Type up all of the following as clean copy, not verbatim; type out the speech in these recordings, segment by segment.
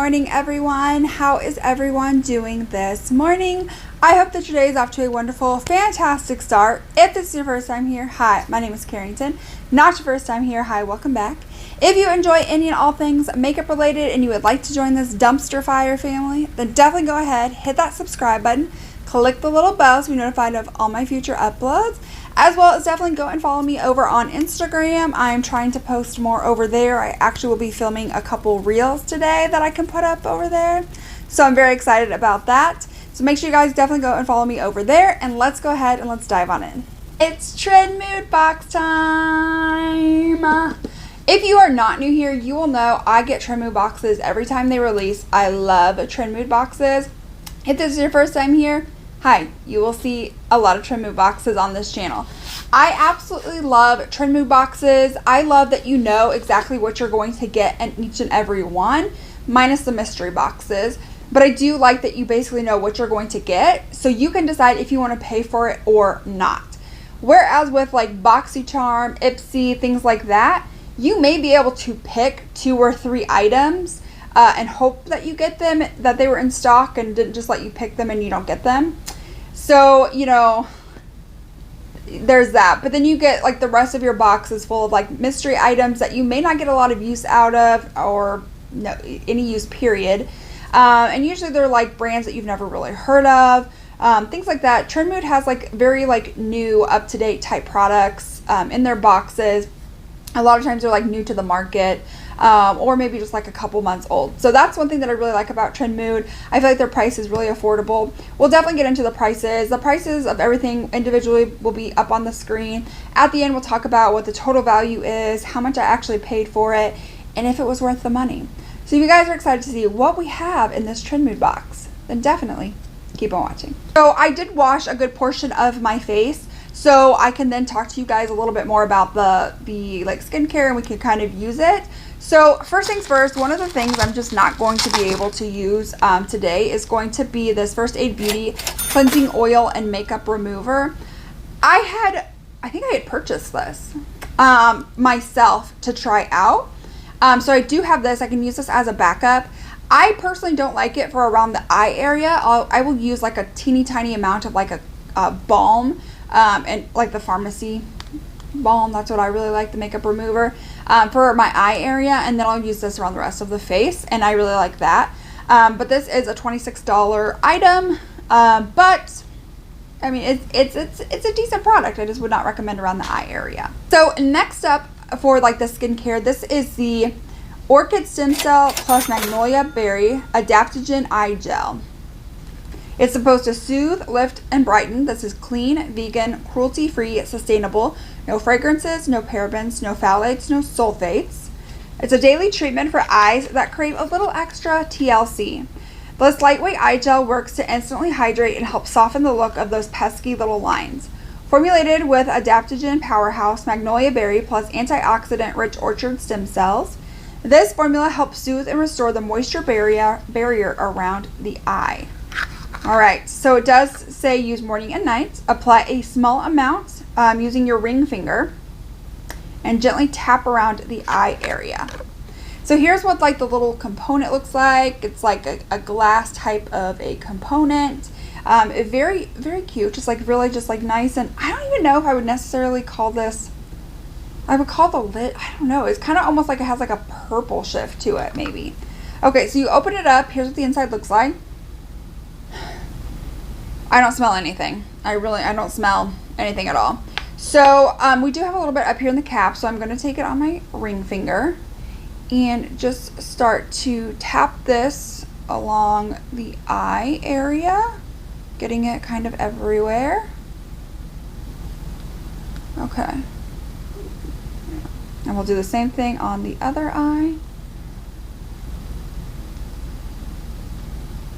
morning, everyone. How is everyone doing this morning? I hope that your day is off to a wonderful, fantastic start. If this is your first time here, hi, my name is Carrington. Not your first time here, hi, welcome back. If you enjoy any and all things makeup related and you would like to join this dumpster fire family, then definitely go ahead, hit that subscribe button, click the little bell to be notified of all my future uploads, as well as definitely go and follow me over on Instagram. I'm trying to post more over there. I actually will be filming a couple reels today that I can put up over there. So I'm very excited about that. So make sure you guys definitely go and follow me over there, and let's go ahead and let's dive on in. It's Trendmood box time. If you are not new here, you will know I get Trendmood boxes every time they release. I love Trendmood boxes. If this is your first time here, hi, you will see a lot of Trendmood boxes on this channel. I absolutely love Trendmood boxes. I love that you know exactly what you're going to get in each and every one, minus the mystery boxes. But I do like that you basically know what you're going to get, so you can decide if you want to pay for it or not. Whereas with like BoxyCharm, Ipsy, things like that, you may be able to pick 2 or 3 items and hope that you get them, that they were in stock and didn't just let you pick them and you don't get them. So, you know, there's that. But then you get like the rest of your box is full of like mystery items that you may not get a lot of use out of, or no, any use period. And usually they're like brands that you've never really heard of, things like that. Trendmood has like very like new, up-to-date type products in their boxes. A lot of times they're like new to the market, or maybe just like a couple months old. So that's one thing that I really like about Trendmood. I feel like their price is really affordable. We'll definitely get into the prices. The prices of everything individually will be up on the screen. At the end, we'll talk about what the total value is, how much I actually paid for it, and if it was worth the money. So if you guys are excited to see what we have in this Trendmood box, then definitely keep on watching. So I did wash a good portion of my face, so I can then talk to you guys a little bit more about the like skincare, and we can kind of use it. So first things first, one of the things I'm just not going to be able to use today is going to be this First Aid Beauty Cleansing Oil and Makeup Remover. I think I had purchased this myself to try out. So I do have this. I can use this as a backup. I personally don't like it for around the eye area. I will use like a teeny tiny amount of like a balm, and like the pharmacy balm. That's what I really like, the makeup remover, for my eye area, and then I'll use this around the rest of the face, and I really like that. But this is a $26 item, but I mean it's a decent product. I just would not recommend around the eye area. So next up for like the skincare, this is the Orchid Stem Cell plus Magnolia Berry Adaptogen Eye Gel. It's supposed to soothe, lift, and brighten. This is clean, vegan, cruelty-free, sustainable. No fragrances, no parabens, no phthalates, no sulfates. It's a daily treatment for eyes that crave a little extra TLC. This lightweight eye gel works to instantly hydrate and help soften the look of those pesky little lines. Formulated with Adaptogen Powerhouse Magnolia Berry plus antioxidant-rich Orchid stem cells, this formula helps soothe and restore the moisture barrier around the eye. All right, so it does say use morning and night. Apply a small amount using your ring finger and gently tap around the eye area. So here's what like the little component looks like. It's like a glass type of a component. Very, very cute, just like really just like nice. And I don't even know if I would necessarily call this, I would call the lid, I don't know. It's kind of almost like it has like a purple shift to it maybe. Okay, so you open it up. Here's what the inside looks like. I don't smell anything. I don't smell anything at all. So we do have a little bit up here in the cap, so I'm going to take it on my ring finger and just start to tap this along the eye area, getting it kind of everywhere. Okay. And we'll do the same thing on the other eye.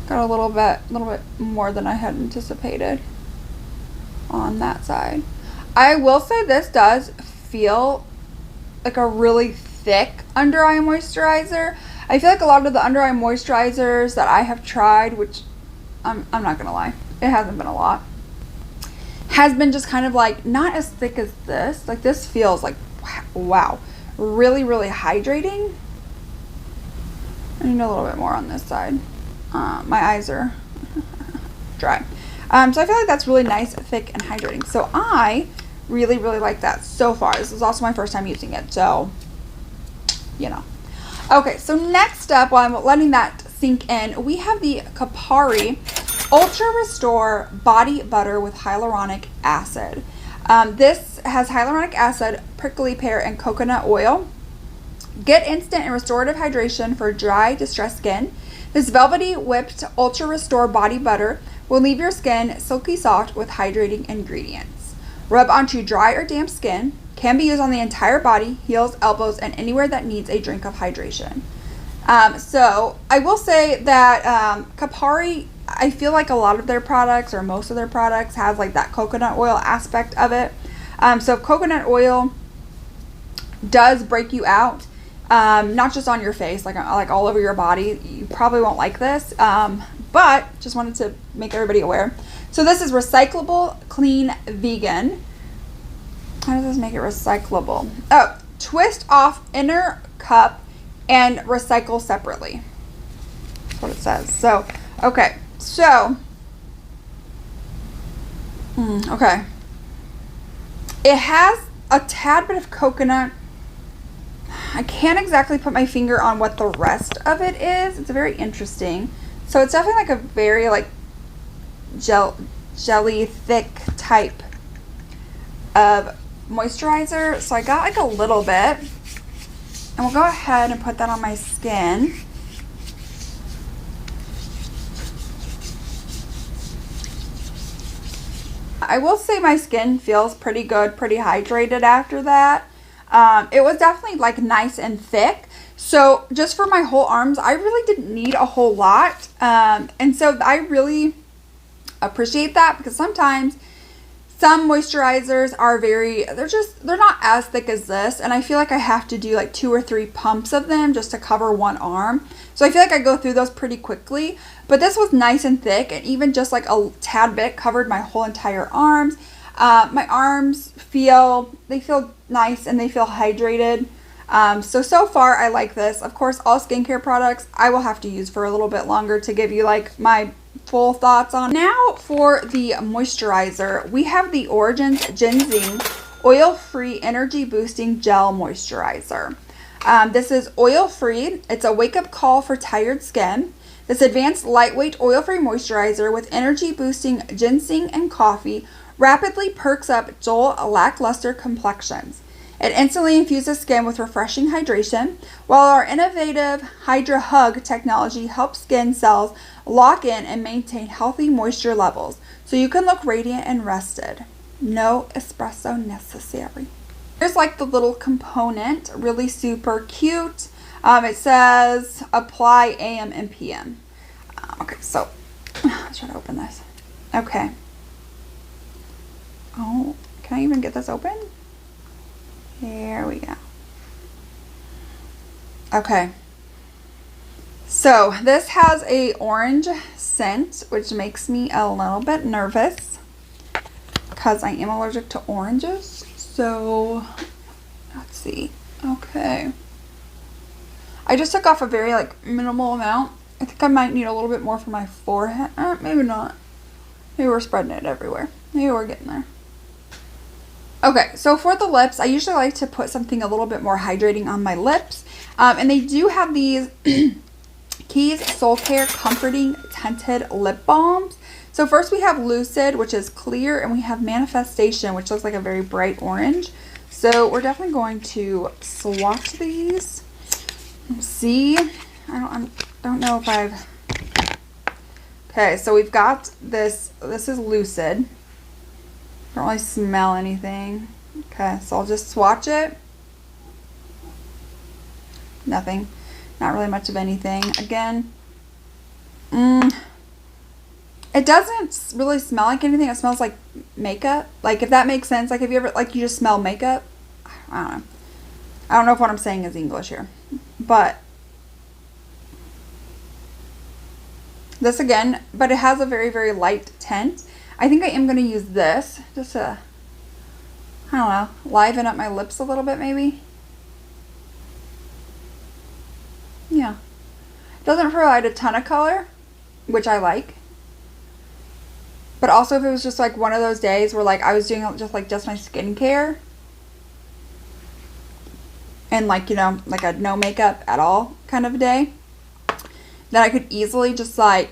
Got a little bit more than I had anticipated on that side. I will say this does feel like a really thick under eye moisturizer. I feel like a lot of the under eye moisturizers that I have tried, which I'm not gonna lie, it hasn't been a lot, has been just kind of like not as thick as this. Like this feels like wow, really hydrating. I need a little bit more on this side. My eyes are dry. So I feel like that's really nice, thick, and hydrating. So I really, really like that so far. This is also my first time using it, so, you know. Okay, so next up, while I'm letting that sink in, we have the Kapari Ultra Restore Body Butter with Hyaluronic Acid. This has hyaluronic acid, prickly pear, and coconut oil. Get instant and restorative hydration for dry, distressed skin. This velvety whipped Ultra Restore Body Butter will leave your skin silky soft with hydrating ingredients. Rub onto dry or damp skin. Can be used on the entire body, heels, elbows, and anywhere that needs a drink of hydration. So I will say that Kapari, I feel like a lot of their products, or most of their products, have like that coconut oil aspect of it. So if coconut oil does break you out, not just on your face, like all over your body, you probably won't like this. But just wanted to make everybody aware. So this is recyclable, clean, vegan. How does this make it recyclable? Oh, twist off inner cup and recycle separately. That's what it says. So, okay. So, okay. It has a tad bit of coconut. I can't exactly put my finger on what the rest of it is. It's very interesting. So it's definitely like a very like jelly thick type of moisturizer. So I got like a little bit, and we'll go ahead and put that on my skin. I will say my skin feels pretty good, pretty hydrated after that. It was definitely like nice and thick. So just for my whole arms, I really didn't need a whole lot. And so I really appreciate that, because sometimes some moisturizers are they're not as thick as this. And I feel like I have to do like 2 or 3 pumps of them just to cover one arm. So I feel like I go through those pretty quickly. But this was nice and thick, and even just like a tad bit covered my whole entire arms. My arms feel nice and they feel hydrated. So far I like this. Of course, all skincare products I will have to use for a little bit longer to give you like my full thoughts on. Now for the moisturizer, we have the Origins Ginseng Oil-Free Energy Boosting Gel Moisturizer. This is oil-free. It's a wake-up call for tired skin. This advanced lightweight oil-free moisturizer with energy-boosting ginseng and coffee rapidly perks up dull, lackluster complexions. It instantly infuses skin with refreshing hydration, while our innovative Hydra Hug technology helps skin cells lock in and maintain healthy moisture levels, so you can look radiant and rested. No espresso necessary. Here's like the little component, really super cute. It says apply AM and PM. Okay, so let's try to open this. Okay. Oh, can I even get this open? Here we go. Okay. So this has a orange scent, which makes me a little bit nervous because I am allergic to oranges. So let's see. Okay. I just took off a very like minimal amount. I think I might need a little bit more for my forehead. Maybe not. Maybe we're spreading it everywhere. Maybe we're getting there. Okay, so for the lips, I usually like to put something a little bit more hydrating on my lips. And they do have these Keys Soul Care Comforting Tinted Lip Balms. So first we have Lucid, which is clear, and we have Manifestation, which looks like a very bright orange. So we're definitely going to swatch these. See, I don't know if I've... Okay, so we've got this. This is Lucid. Don't really smell anything. Okay, so I'll just swatch it. Nothing. Not really much of anything. Again, it doesn't really smell like anything. It smells like makeup. Like, if that makes sense. Like, have you ever, like, you just smell makeup? I don't know. I don't know if what I'm saying is English here. But this again, but it has a very, very light tint. I think I am going to use this just to, I don't know, liven up my lips a little bit maybe. Yeah. Doesn't provide a ton of color, which I like. But also if it was just like one of those days where like I was doing just my skincare and like, you know, like a no makeup at all kind of a day, then I could easily just go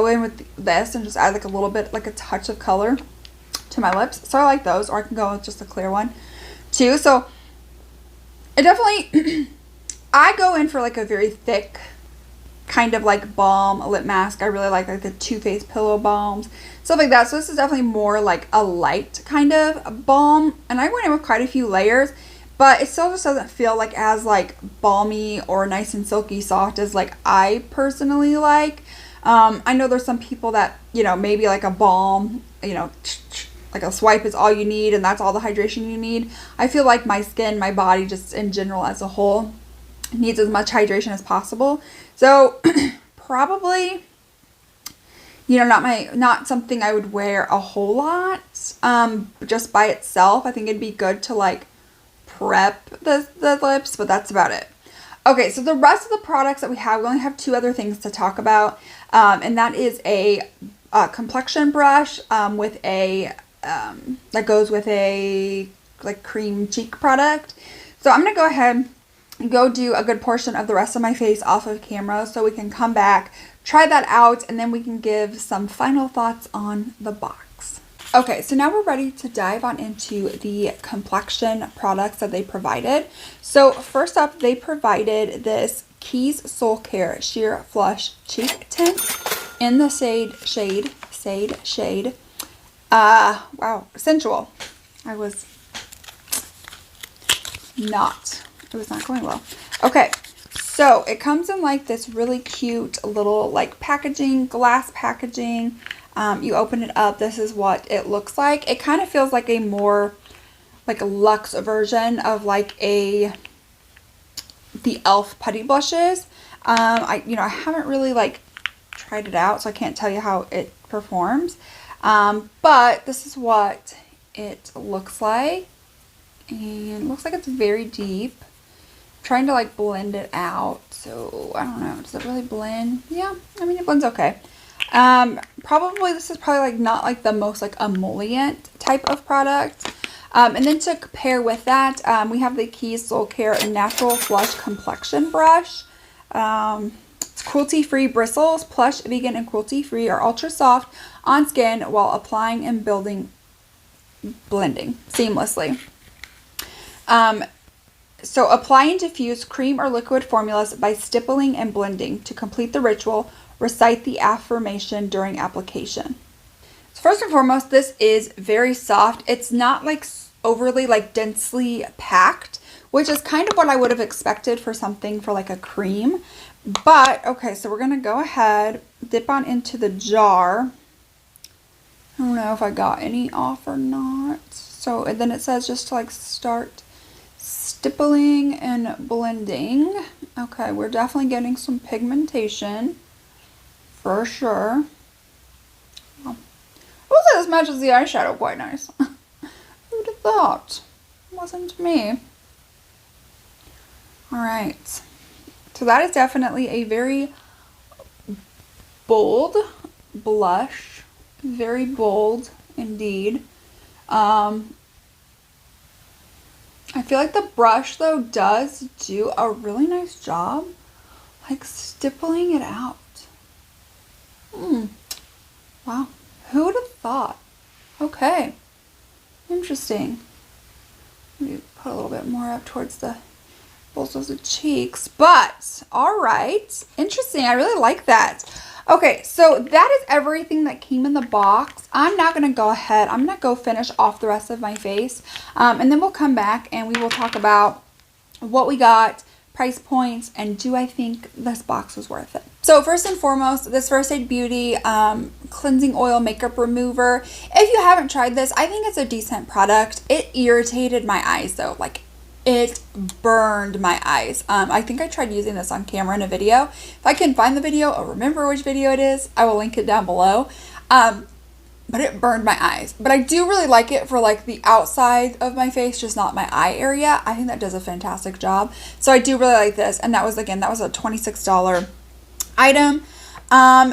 in with this and just add like a little bit, like a touch of color to my lips. So I like those, or I can go with just a clear one too. So it definitely, I go in for like a very thick kind of like balm lip mask. I really like the Too Faced Pillow Balms, stuff like that. So this is definitely more like a light kind of balm, and I went in with quite a few layers, but it still just doesn't feel like as like balmy or nice and silky soft as like I personally like. I know there's some people that, you know, maybe like a balm, you know, like a swipe is all you need and that's all the hydration you need. I feel like my skin, my body just in general as a whole needs as much hydration as possible. So probably, you know, not something I would wear a whole lot, just by itself. I think it'd be good to like prep the lips, but that's about it. Okay, so the rest of the products that we only have 2 other things to talk about, and that is a complexion brush with a that goes with a like cream cheek product. So I'm gonna go ahead and go do a good portion of the rest of my face off of camera so we can come back, try that out, and then we can give some final thoughts on the box. Okay, so now we're ready to dive on into the complexion products that they provided. So first up, they provided this Keys Soul Care Sheer Flush Cheek Tint in the shade, wow, Sensual. It was not going well. Okay, so it comes in like this really cute little like packaging, glass packaging. You open it up, this is what it looks like. It kind of feels like a more like a luxe version of like the e.l.f. putty blushes. I haven't really like tried it out, so I can't tell you how it performs. But this is what it looks like, and it looks like it's very deep. I'm trying to like blend it out, so I don't know, does it really blend? Yeah, I mean, it blends okay. Probably this is probably like not like the most like emollient type of product. And then to pair with that, we have the Keys Soul Care Natural Flush Complexion Brush. It's cruelty-free bristles, plush, vegan, and cruelty-free, are ultra soft on skin while applying and blending seamlessly. So apply and diffuse cream or liquid formulas by stippling and blending. To complete the ritual, recite the affirmation during application. So first and foremost, this is very soft. It's not like overly like densely packed, which is kind of what I would have expected for something for like a cream. But okay, so we're gonna go ahead, dip on into the jar. I don't know if I got any off or not. So, and then it says just to like start stippling and blending. Okay, we're definitely getting some pigmentation for sure. Well, I will say this matches the eyeshadow quite nice. Who would have thought? It wasn't me. Alright, so that is definitely a very bold blush. Very bold indeed. I feel like the brush though does do a really nice job like stippling it out. Wow, who would have thought? Okay, interesting. Maybe put a little bit more up towards the both of the cheeks, but all right, interesting. I really like that. Okay, so that is everything that came in the box. I'm not going to go ahead. I'm going to go finish off the rest of my face. And then we'll come back and we will talk about what we got, price points, and do I think this box was worth it. So first and foremost, this First Aid Beauty Cleansing Oil Makeup Remover. If you haven't tried this, I think it's a decent product. It irritated my eyes though. Like, it burned my eyes. I think I tried using this on camera in a video. If I can find the video or remember which video it is, I will link it down below. but it burned my eyes. But I do really like it for like the outside of my face, just not my eye area. I think that does a fantastic job. So I do really like this. And that was, again, that was a $26 item.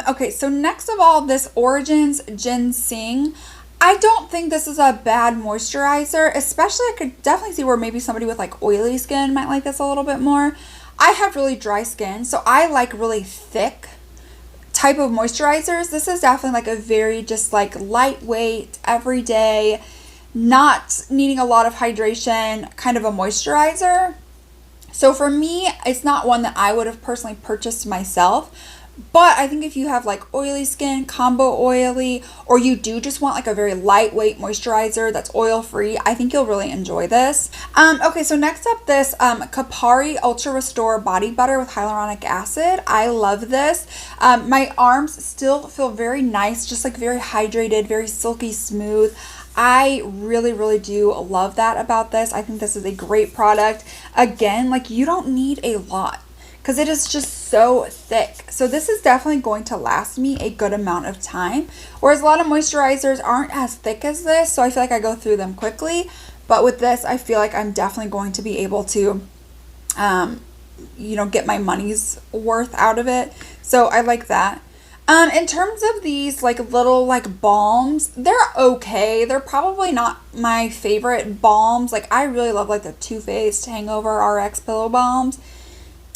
Okay, so next of all, this Origins Ginseng. I don't think this is a bad moisturizer, especially I could definitely see where maybe somebody with like oily skin might like this a little bit more. I have really dry skin, so I like really thick type of moisturizers. This is definitely like a very just like lightweight, everyday, not needing a lot of hydration kind of a moisturizer. So for me, it's not one that I would have personally purchased myself. But I think if you have like oily skin, combo oily, or you do just want like a very lightweight moisturizer that's oil free, I think you'll really enjoy this. Okay, so next up, this Kapari Ultra Restore Body Butter with Hyaluronic Acid. I love this. My arms still feel very nice, just like very hydrated, very silky smooth. I really, really do love that about this. I think this is a great product. Again, like you don't need a lot, because it is just so thick. So this is definitely going to last me a good amount of time. Whereas a lot of moisturizers aren't as thick as this, so I feel like I go through them quickly. But with this, I feel like I'm definitely going to be able to, you know, get my money's worth out of it. So I like that. In terms of these like little like balms, they're okay. They're probably not my favorite balms. Like I really love like the Too Faced Hangover RX Pillow Balms.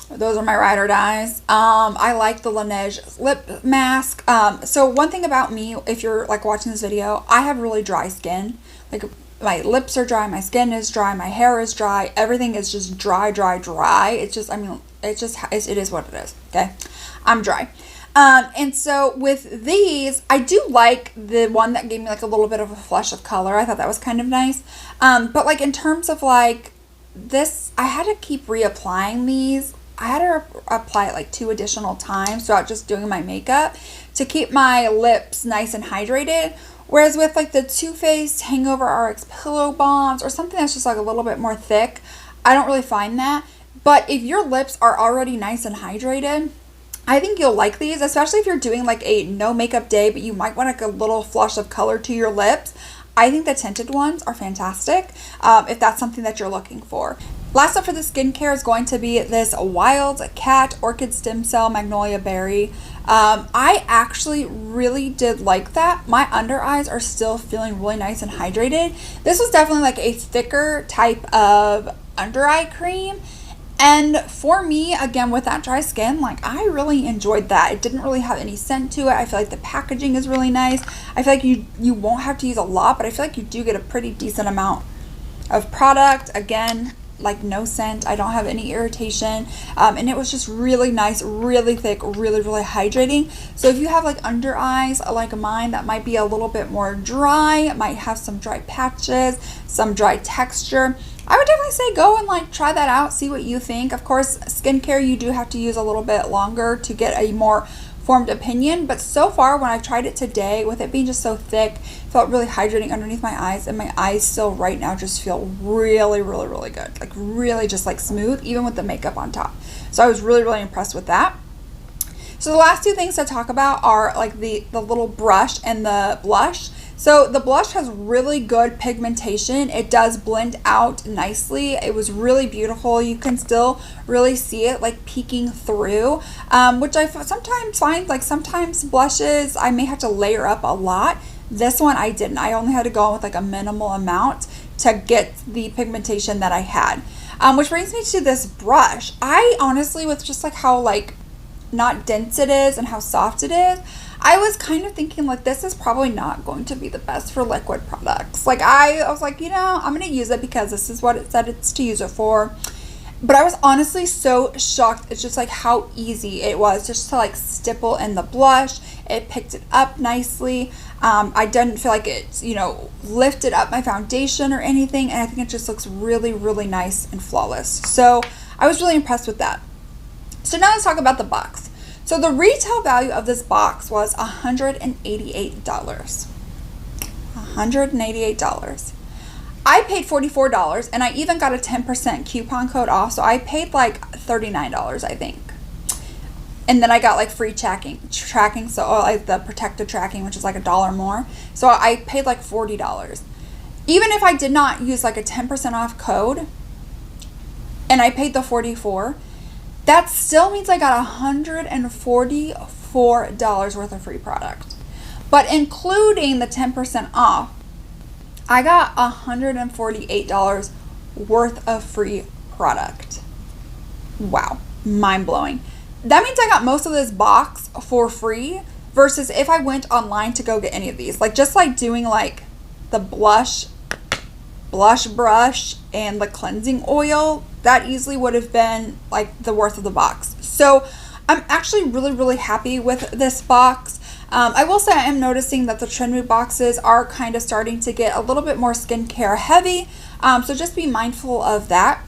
Those are my ride or dies. I like the Laneige lip mask. So one thing about me, if you're like watching this video, I have really dry skin. Like my lips are dry, my skin is dry, my hair is dry, everything is just dry. It's just, I mean, it is what it is. Okay. I'm dry. And so with these, I do like the one that gave me like a little bit of a flush of color. I thought that was kind of nice. But like in terms of like this, I had to keep reapplying these. I had to apply it like 2 additional times throughout just doing my makeup to keep my lips nice and hydrated. Whereas with like the Too Faced Hangover RX Pillow Balms or something that's just like a little bit more thick, I don't really find that. But if your lips are already nice and hydrated, I think you'll like these, especially if you're doing like a no makeup day, but you might want like a little flush of color to your lips. I think the tinted ones are fantastic if that's something that you're looking for. Last up for the skincare is going to be this Wild Cat Orchid Stem Cell Magnolia Berry. I actually really did like that. My under eyes are still feeling really nice and hydrated. This was definitely like a thicker type of under eye cream. And for me, again, with that dry skin, like I really enjoyed that. It didn't really have any scent to it. I feel like the packaging is really nice. I feel like you won't have to use a lot, but I feel like you do get a pretty decent amount of product. Again, like no scent. I don't have any irritation. And it was just really nice, really thick, really, really hydrating. So if you have like under eyes like mine that might be a little bit more dry, might have some dry patches, some dry texture, I would definitely say go and like try that out, see what you think. Of course, skincare, you do have to use a little bit longer to get a more formed opinion, but so far when I tried it today, with it being just so thick, felt really hydrating underneath my eyes, and my eyes still right now just feel really, really, really good. Like really just like smooth, even with the makeup on top. So I was really, really impressed with that. So the last 2 things to talk about are like the little brush and the blush. So the blush has really good pigmentation. It does blend out nicely. It was really beautiful. You can still really see it like peeking through, which I sometimes find like sometimes blushes, I may have to layer up a lot. This one I didn't. I only had to go in with like a minimal amount to get the pigmentation that I had. Which brings me to this brush. I honestly, with just like how like not dense it is and how soft it is, I was kind of thinking like this is probably not going to be the best for liquid products. Like I was like, you know, I'm going to use it because this is what it said it's to use it for. But I was honestly so shocked. It's just like how easy it was just to like stipple in the blush. It picked it up nicely. I didn't feel like it, you know, lifted up my foundation or anything. And I think it just looks really, really nice and flawless. So I was really impressed with that. So now let's talk about the box. So the retail value of this box was $188. $188. I paid $44, and I even got a 10% coupon code off, so I paid like $39, I think. And then I got like free tracking, so like the protective tracking, which is like $1 more. So I paid like $40. Even if I did not use like a 10% off code and I paid the $44, that still means I got $144 worth of free product. But including the 10% off, I got $148 worth of free product. Wow, mind blowing. That means I got most of this box for free versus if I went online to go get any of these. Like just like doing like the blush brush and the cleansing oil, that easily would have been like the worth of the box. So I'm actually really happy with this box. I will say I am noticing that the Trendmood boxes are kind of starting to get a little bit more skincare heavy. So just be mindful of that.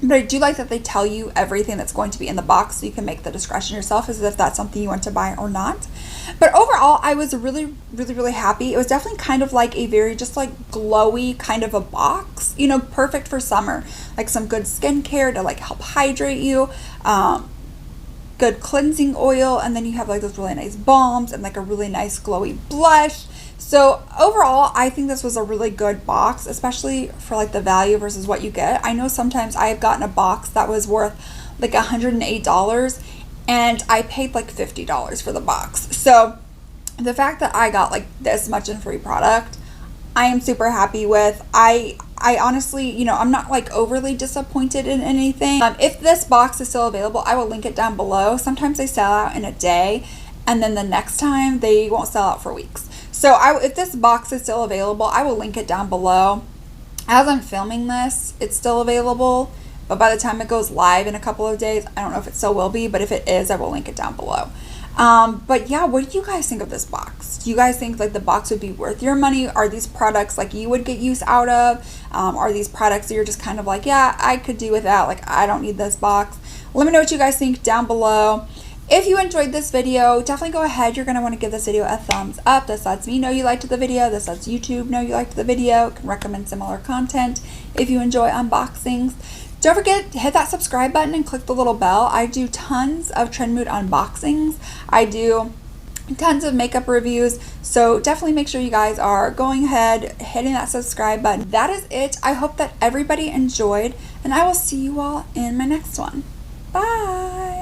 But I do like that they tell you everything that's going to be in the box so you can make the discretion yourself as if that's something you want to buy or not. But overall, I was really happy. It was definitely kind of like a very just like glowy kind of a box, you know, perfect for summer. Like some good skincare to like help hydrate you, good cleansing oil, and then you have like those really nice balms and like a really nice glowy blush. So overall, I think this was a really good box, especially for like the value versus what you get. I know sometimes I've gotten a box that was worth like $108 and I paid like $50 for the box. So the fact that I got like this much in free product, I am super happy with. I honestly, you know, I'm not like overly disappointed in anything. If this box is still available, I will link it down below. Sometimes they sell out in a day and then the next time they won't sell out for weeks. So if this box is still available, I will link it down below. As I'm filming this, it's still available, but by the time it goes live in a couple of days, I don't know if it still will be, but if it is, I will link it down below. But yeah, what do you guys think of this box? Do you guys think like the box would be worth your money? Are these products like you would get use out of? Are these products that you're just kind of like, yeah, I could do without, like I don't need this box? Let me know what you guys think down below. If you enjoyed this video, definitely go ahead. You're going to want to give this video a thumbs up. This lets me know you liked the video. This lets YouTube know you liked the video. You can recommend similar content if you enjoy unboxings. Don't forget to hit that subscribe button and click the little bell. I do tons of Trendmood unboxings. I do tons of makeup reviews. So definitely make sure you guys are going ahead, hitting that subscribe button. That is it. I hope that everybody enjoyed, and I will see you all in my next one. Bye.